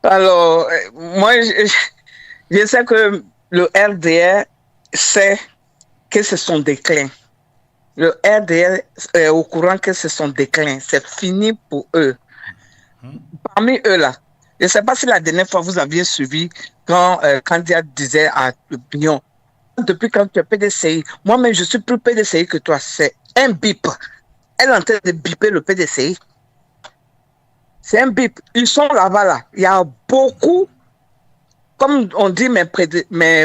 Alors, moi, je sais que le RDR sait que c'est son déclin. Le RDR est au courant que c'est son déclin. C'est fini pour eux. Parmi eux, là, je ne sais pas si la dernière fois vous aviez suivi quand Candia disait à l'opinion, depuis quand tu es PDCI, moi-même, je suis plus PDCI que toi. C'est un bip. Elle est en train de biper le PDCI. C'est un bip. Ils sont là-bas, là. Il y a beaucoup, comme on dit mes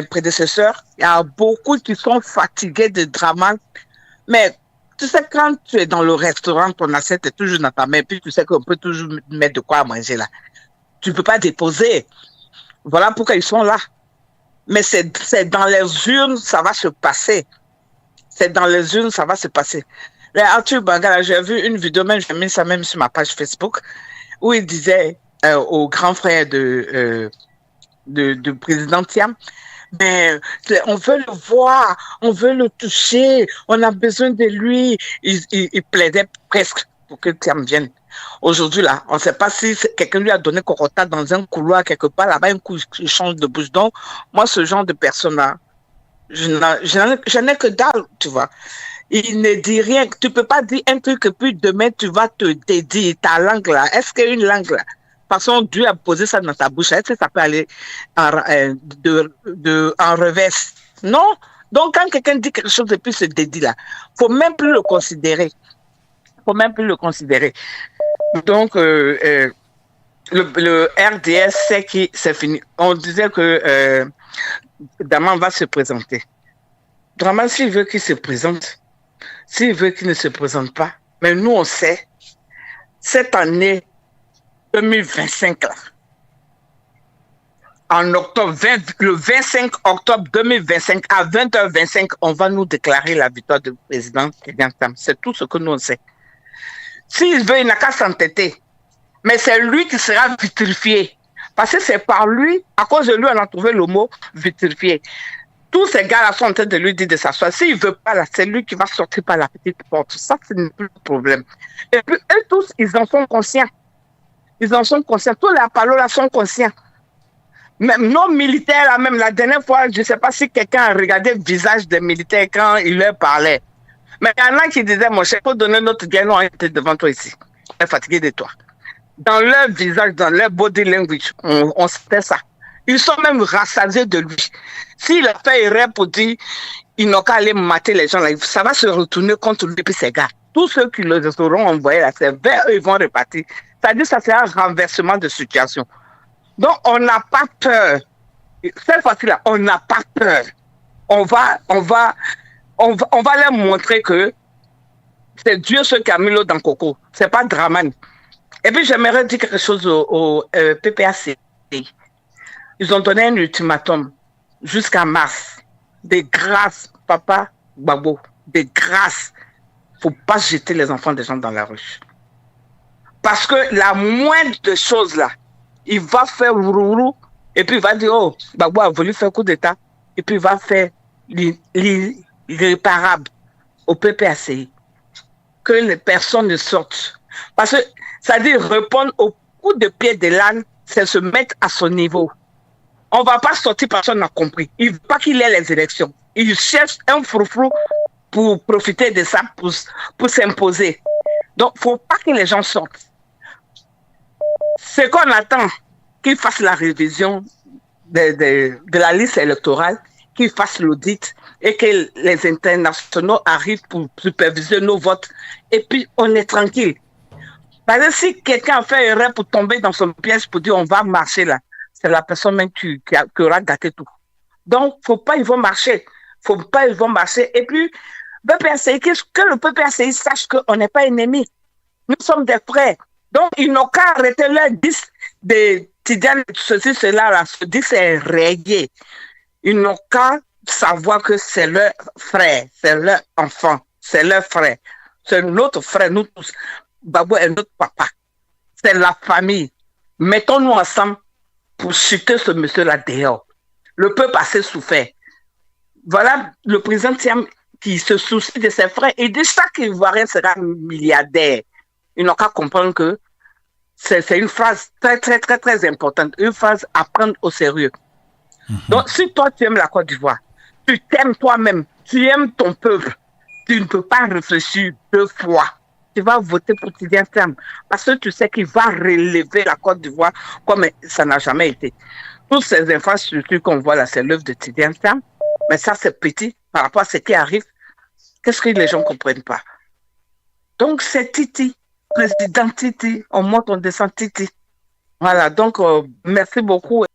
prédécesseurs, il y a beaucoup qui sont fatigués de drama. Mais tu sais, quand tu es dans le restaurant, ton assiette est toujours dans ta main, puis tu sais qu'on peut toujours mettre de quoi manger là. Tu ne peux pas déposer. Voilà pourquoi ils sont là. Mais c'est dans les urnes, ça va se passer. C'est dans les urnes, ça va se passer. Là, Arthur Bangala, j'ai vu une vidéo, même j'ai mis ça même sur ma page Facebook, où il disait au grand frère de président Thiam, mais on veut le voir, on veut le toucher, on a besoin de lui. Il plaidait presque pour que Thiam vienne. Aujourd'hui, là, on ne sait pas si quelqu'un lui a donné Corota dans un couloir quelque part, là-bas, un coup, il change de bouche. Donc, moi, ce genre de personne-là, je n'ai que dalle, tu vois. Il ne dit rien. Tu ne peux pas dire un truc et puis demain, tu vas te dédier ta langue, là. Est-ce qu'il y a une langue, là? Parce que Dieu a posé ça dans ta bouche. Est-ce que ça peut aller en revers? Non. Donc, quand quelqu'un dit quelque chose et puis se dédie, là, il ne faut même plus le considérer. Il ne faut même plus le considérer. Donc, le RDS sait que c'est fini. On disait que Daman va se présenter. Daman, s'il veut qu'il se présente, s'il veut qu'il ne se présente pas, mais nous, on sait, cette année 2025, là, en octobre, le 25 octobre 2025, à 20h25, on va nous déclarer la victoire du président Kylian Tam. C'est tout ce que nous, on sait. S'il veut, il n'a qu'à s'entêter. Mais c'est lui qui sera vitrifié. Parce que c'est par lui, à cause de lui, on a trouvé le mot vitrifié. Tous ces gars-là sont en train de lui dire de s'asseoir. S'il ne veut pas, là, c'est lui qui va sortir par la petite porte. Ça, c'est plus le problème. Et puis, eux tous, ils en sont conscients. Ils en sont conscients. Tous les appalos là sont conscients. Même nos militaires, là, même la dernière fois, je ne sais pas si quelqu'un a regardé le visage des militaires quand il leur parlait. Mais il y en a qui disaient, mon chef, pour donner notre guerre, on était devant toi ici. On est fatigué de toi. Dans leur visage, dans leur body language, on sait ça. Ils sont même rassasiés de lui. S'il a fait erreur pour dire, ils n'ont qu'à aller mater les gens là, ça va se retourner contre lui et ses gars. Tous ceux qui les auront envoyés là, c'est vers eux, ils vont repartir. C'est-à-dire que ça c'est un renversement de situation. Donc, on n'a pas peur. Cette fois-ci-là, on n'a pas peur. On va leur montrer que c'est Dieu ce qui a mis l'eau dans le coco. C'est pas Draman. Et puis, j'aimerais dire quelque chose au PPAC. Ils ont donné un ultimatum jusqu'à mars. De grâce, papa Gbagbo, de grâce. Il ne faut pas jeter les enfants des gens dans la rue. Parce que la moindre de choses là, il va faire rourou et puis il va dire, oh, Gbagbo a voulu faire coup d'État et puis il va faire l'irréparable au PPACI. Que les personnes ne sortent. Parce que ça dit répondre au coup de pied de l'âne, c'est se mettre à son niveau. On ne va pas sortir, personne n'a compris. Il ne veut pas qu'il ait les élections. Il cherche un froufrou pour profiter de ça, pour s'imposer. Donc, il ne faut pas que les gens sortent. Ce qu'on attend, qu'ils fassent la révision de la liste électorale, qu'ils fassent l'audit et que les internationaux arrivent pour superviser nos votes. Et puis, on est tranquille. Parce que si quelqu'un a fait erreur pour tomber dans son piège pour dire on va marcher là, c'est la personne même qui aura gâté tout. Donc, faut pas, ils vont marcher. Faut pas, ils vont marcher. Et puis, PPACI, que le PPACI sache qu'on n'est pas ennemis. Nous sommes des frères. Donc, ils n'ont qu'à arrêter leur disque de Tidiane, ceci, cela, là, ce disque est rayé. Ils n'ont qu'à savoir que c'est leur frère, c'est leur enfant, c'est leur frère. C'est notre frère, nous tous. Gbagbo est notre papa. C'est la famille. Mettons-nous ensemble pour chuter ce monsieur-là dehors. Le peuple a assez souffert. Voilà le président Thiam qui se soucie de ses frères et de chaque Ivoirien sera milliardaire. Ils n'ont qu'à comprendre que C'est une phrase très, très, très, très importante. Une phrase à prendre au sérieux. Donc, si toi, tu aimes la Côte d'Ivoire, tu t'aimes toi-même, tu aimes ton peuple, tu ne peux pas réfléchir 2 fois. Tu vas voter pour Tidiane Sam parce que tu sais qu'il va relever la Côte d'Ivoire comme ça n'a jamais été. Toutes ces infrastructures qu'on voit là, c'est l'œuvre de Tidiane Sam, mais ça, c'est petit par rapport à ce qui arrive. Qu'est-ce que les gens ne comprennent pas? Donc, c'est Titi, président Titi. On monte, on descend Titi. Voilà, donc, merci beaucoup.